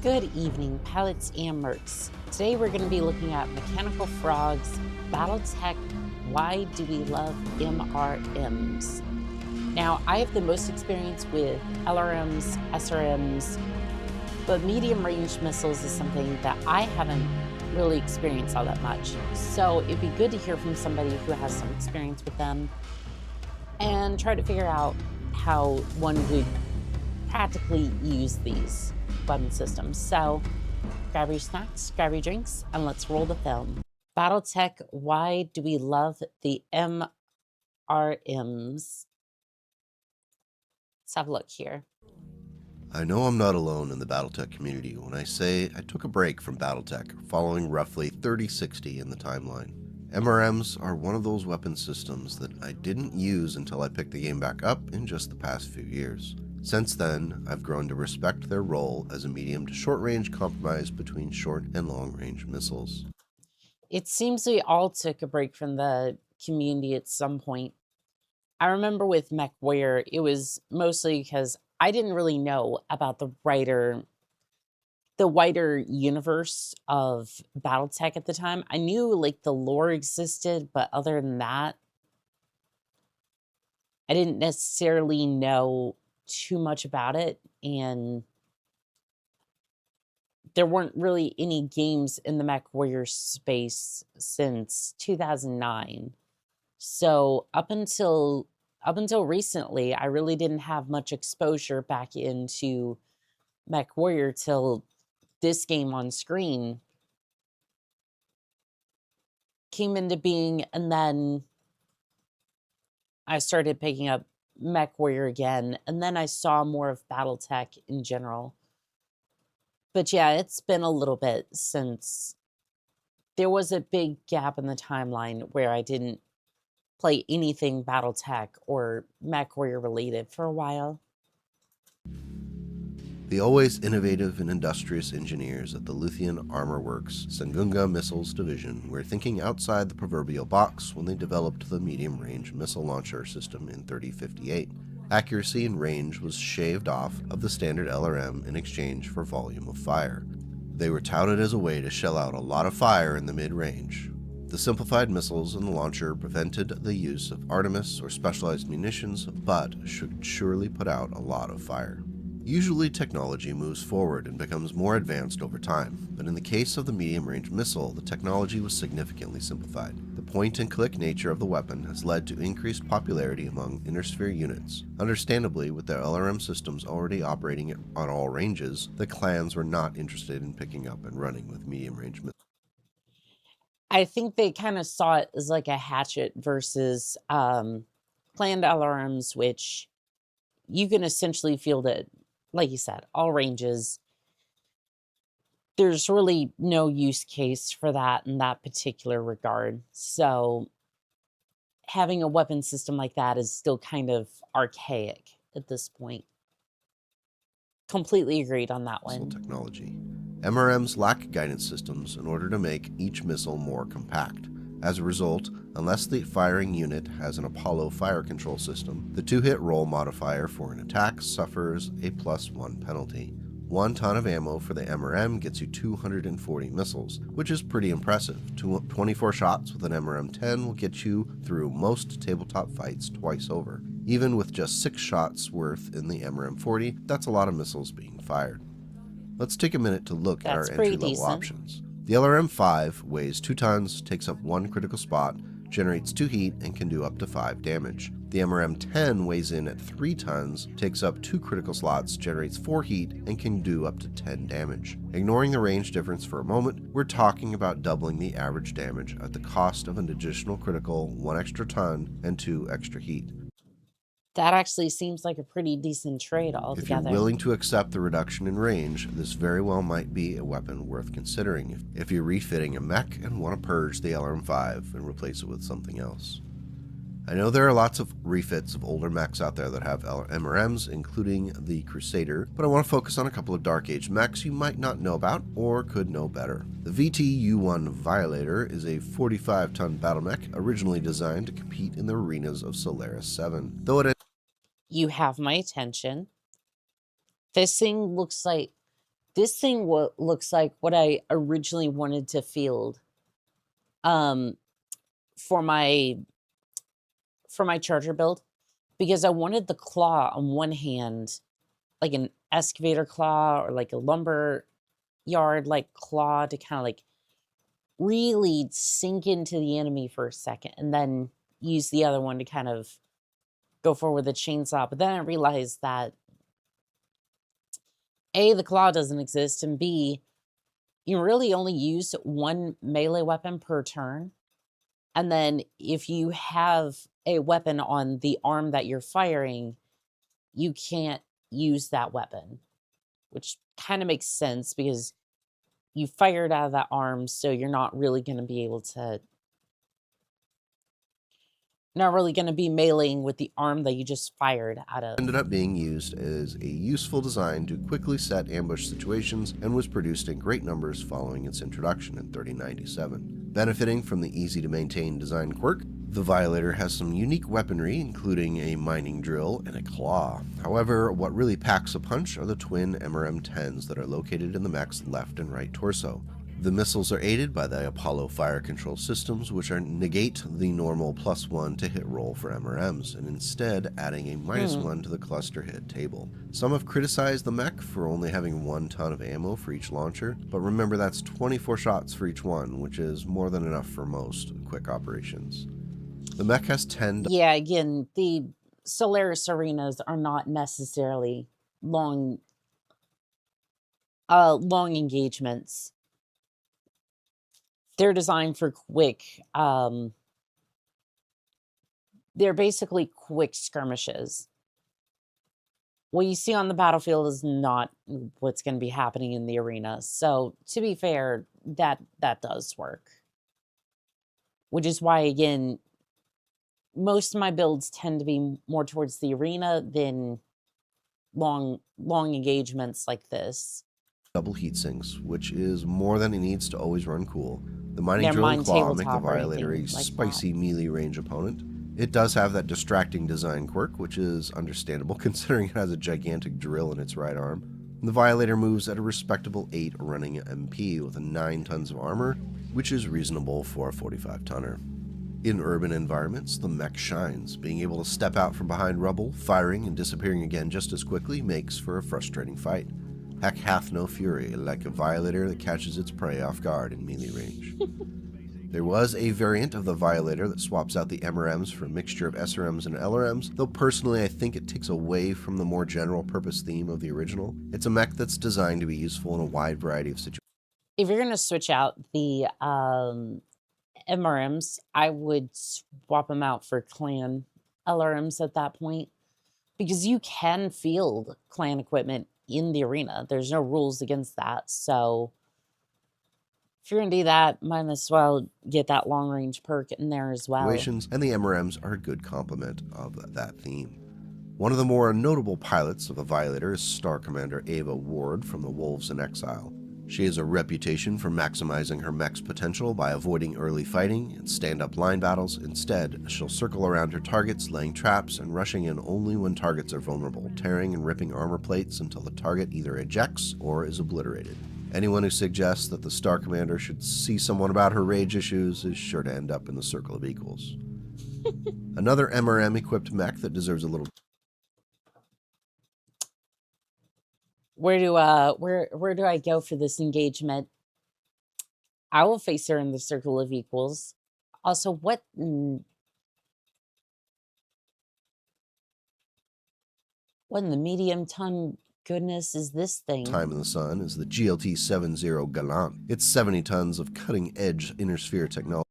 Good evening, pilots and mercs. Today we're going to be looking at Mechanical Frog's Battletech, Why Do We Love MRMs? Now, I have the most experience with LRMs, SRMs, but medium-range missiles is something that I haven't really experienced all that much. So it'd be good to hear from somebody who has some experience with them and try to figure out how one would practically use these weapon systems. So grab your snacks, grab your drinks, and let's roll the film. Battletech, why do we love the MRMs? Let's have a look here. I know I'm not alone in the Battletech community when I say I took a break from Battletech, following roughly 3060 in the timeline. MRMs are one of those weapon systems that I didn't use until I picked the game back up in just the past few years. Since then, I've grown to respect their role as a medium to short-range compromise between short and long-range missiles. It seems we all took a break from the community at some point. I remember with MechWarrior, it was mostly because I didn't really know about the wider universe of Battletech at the time. I knew like the lore existed, but other than that, I didn't necessarily know too much about it, and there weren't really any games in the MechWarrior space since 2009. So up until recently, I really didn't have much exposure back into MechWarrior till this game on screen came into being, and then I started picking up MechWarrior again, and then I saw more of Battletech in general. But yeah, it's been a little bit since there was a big gap in the timeline where I didn't play anything Battletech or MechWarrior related for a while. The always innovative and industrious engineers at the Lithian Armor Works Sengunga Missiles Division were thinking outside the proverbial box when they developed the medium-range missile launcher system in 3058. Accuracy and range was shaved off of the standard LRM in exchange for volume of fire. They were touted as a way to shell out a lot of fire in the mid-range. The simplified missiles in the launcher prevented the use of Artemis or specialized munitions, but should surely put out a lot of fire. Usually technology moves forward and becomes more advanced over time, but in the case of the medium-range missile, the technology was significantly simplified. The point-and-click nature of the weapon has led to increased popularity among inner-sphere units. Understandably, with their LRM systems already operating on all ranges, the clans were not interested in picking up and running with medium-range missiles. I think they kind of saw it as like a hatchet versus planned LRMs, which you can essentially field it, like you said, all ranges. There's really no use case for that in that particular regard. So having a weapon system like that is still kind of archaic at this point. Completely agreed on that one. Technology. MRMs lack guidance systems in order to make each missile more compact. As a result, unless the firing unit has an Apollo fire control system, the 2-hit roll modifier for an attack suffers a +1 penalty. 1 ton of ammo for the MRM gets you 240 missiles, which is pretty impressive. 24 shots with an MRM-10 will get you through most tabletop fights twice over. Even with just 6 shots worth in the MRM-40, that's a lot of missiles being fired. Let's take a minute to look at our entry-level options. The LRM-5 weighs 2 tons, takes up 1 critical spot, generates 2 heat, and can do up to 5 damage. The MRM-10 weighs in at 3 tons, takes up 2 critical slots, generates 4 heat, and can do up to 10 damage. Ignoring the range difference for a moment, we're talking about doubling the average damage at the cost of an additional critical, 1 extra ton, and 2 extra heat. That actually seems like a pretty decent trade altogether. If you're willing to accept the reduction in range, this very well might be a weapon worth considering if you're refitting a mech and want to purge the LRM-5 and replace it with something else. I know there are lots of refits of older mechs out there that have MRMs, including the Crusader, but I want to focus on a couple of Dark Age mechs you might not know about or could know better. The VT-U1 Violator is a 45-ton battle mech originally designed to compete in the arenas of Solaris 7, though it You have my attention. This thing looks like This thing looks like what I originally wanted to field for my charger build, because I wanted the claw on one hand, like an excavator claw or like a lumber yard like claw, to kind of like really sink into the enemy for a second, and then use the other one to kind of go forward with a chainsaw. But then I realized that A, the claw doesn't exist, and B, you really only use one melee weapon per turn. And then if you have a weapon on the arm that you're firing, you can't use that weapon, which kind of makes sense because you fired out of that arm, so you're not really going to be able to, not really going to be meleeing with the arm that you just fired out of. Ended up being used as a useful design to quickly set ambush situations and was produced in great numbers following its introduction in 3097. Benefiting from the easy-to-maintain design quirk, the Violator has some unique weaponry, including a mining drill and a claw. However, what really packs a punch are the twin MRM-10s that are located in the mech's left and right torso. The missiles are aided by the Apollo fire control systems, which negate the normal +1 to hit roll for MRMs, and instead adding a -1 to the cluster hit table. Some have criticized the mech for only having 1 ton of ammo for each launcher, but remember that's 24 shots for each one, which is more than enough for most quick operations. The mech has 10... Yeah, again, the Solaris arenas are not necessarily long engagements. They're designed for quick, they're basically quick skirmishes. What you see on the battlefield is not what's going to be happening in the arena. So, to be fair, that does work. Which is why, again, most of my builds tend to be more towards the arena than long engagements like this. Double heat sinks, which is more than it needs to always run cool. The mining drill and claw make the Violator a spicy melee range opponent. It does have that distracting design quirk, which is understandable considering it has a gigantic drill in its right arm. The Violator moves at a respectable 8 running MP with 9 tons of armor, which is reasonable for a 45-tonner. In urban environments, the mech shines. Being able to step out from behind rubble, firing and disappearing again just as quickly makes for a frustrating fight. Heck hath no fury, like a Violator that catches its prey off guard in melee range. There was a variant of the Violator that swaps out the MRMs for a mixture of SRMs and LRMs, though personally I think it takes away from the more general purpose theme of the original. It's a mech that's designed to be useful in a wide variety of situations. If you're going to switch out the MRMs, I would swap them out for clan LRMs at that point, because you can field clan equipment in the arena. There's no rules against that. So if you're going to do that, might as well get that long range perk in there as well. And the MRMs are a good complement of that theme. One of the more notable pilots of the Violator is Star Commander Ava Ward from the Wolves in Exile. She has a reputation for maximizing her mech's potential by avoiding early fighting and stand-up line battles. Instead, she'll circle around her targets, laying traps and rushing in only when targets are vulnerable, tearing and ripping armor plates until the target either ejects or is obliterated. Anyone who suggests that the Star Commander should see someone about her rage issues is sure to end up in the circle of equals. Another MRM-equipped mech that deserves a little... Where do I go for this engagement? I will face her in the circle of equals. Also, what in the medium ton goodness is this thing? Time in the sun is the GLT-70 Gallant. It's 70 tons of cutting-edge inner sphere technology.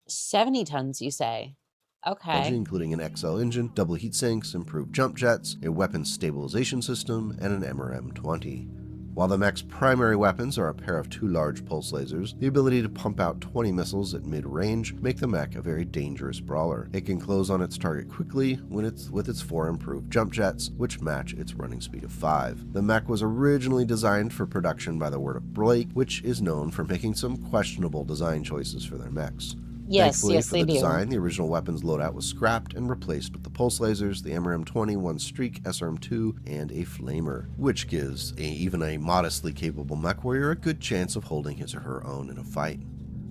70 tons, you say? Okay. Including an XL engine, double heat sinks, improved jump jets, a weapons stabilization system, and an MRM-20. While the mech's primary weapons are a pair of 2 large pulse lasers, the ability to pump out 20 missiles at mid-range make the mech a very dangerous brawler. It can close on its target quickly with its 4 improved jump jets, which match its running speed of 5. The mech was originally designed for production by the Word of Blake, which is known for making some questionable design choices for their mechs. Yes, Thankfully yes, for they the do. design, the original weapons loadout was scrapped and replaced with the pulse lasers, the MRM-20, one streak, SRM-2, and a flamer, which gives even a modestly capable mech warrior a good chance of holding his or her own in a fight.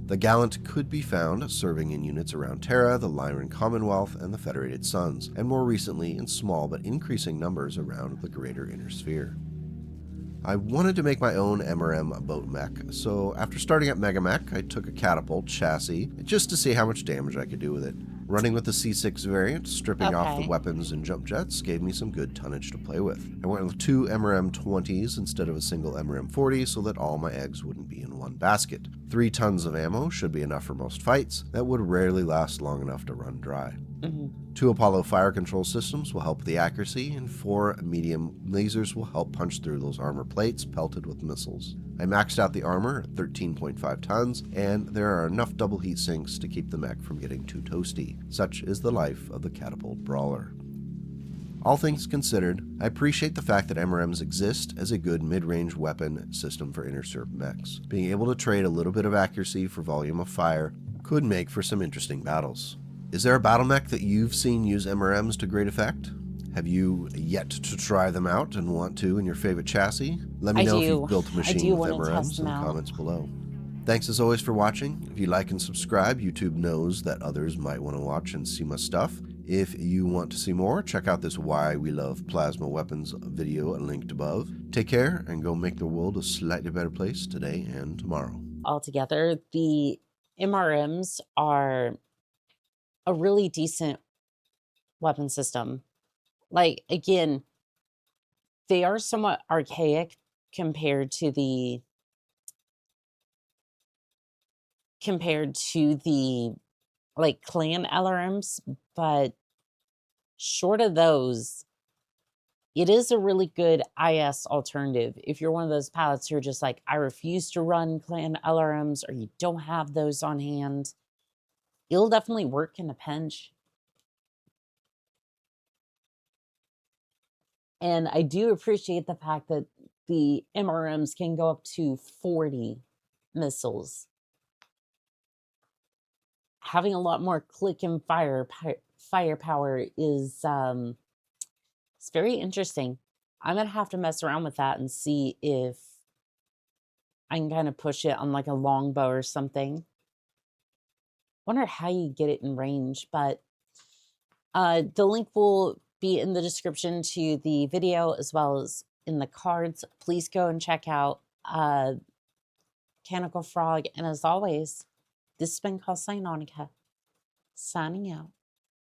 The Gallant could be found serving in units around Terra, the Lyran Commonwealth, and the Federated Suns, and more recently in small but increasing numbers around the greater Inner Sphere. I wanted to make my own MRM boat mech, so after starting at Megamech, I took a catapult chassis just to see how much damage I could do with it. Running with the C6 variant, stripping off the Okay. weapons and jump jets gave me some good tonnage to play with. I went with 2 MRM-20s instead of a single MRM-40 so that all my eggs wouldn't be in one basket. 3 tons of ammo should be enough for most fights. That would rarely last long enough to run dry. 2 Apollo fire control systems will help the accuracy, and 4 medium lasers will help punch through those armor plates pelted with missiles. I maxed out the armor at 13.5 tons, and there are enough double heat sinks to keep the mech from getting too toasty. Such is the life of the catapult brawler. All things considered, I appreciate the fact that MRMs exist as a good mid-range weapon system for intercept mechs. Being able to trade a little bit of accuracy for volume of fire could make for some interesting battles. Is there a battle mech that you've seen use MRMs to great effect? Have you yet to try them out and want to in your favorite chassis? Let me I know if do. you've built a I machine do with want to test MRMs in them the out. comments below. Thanks as always for watching. If you like and subscribe, YouTube knows that others might want to watch and see my stuff. If you want to see more, check out this Why We Love Plasma Weapons video linked above. Take care and go make the world a slightly better place today and tomorrow. Altogether, the MRMs are a really decent weapon system. Like, again, they are somewhat archaic compared to the like clan LRMs, but short of those, it is a really good IS alternative. If you're one of those pilots who are just like, I refuse to run clan LRMs, or you don't have those on hand, it'll definitely work in a pinch. And I do appreciate the fact that the MRMs can go up to 40 missiles. Having a lot more click and firepower is it's very interesting. I'm gonna have to mess around with that and see if I can kind of push it on like a longbow or something. Wonder how you get it in range, but the link will be in the description to the video as well as in the cards. Please go and check out Mechanical Frog. And as always, this has been Annika, signing out.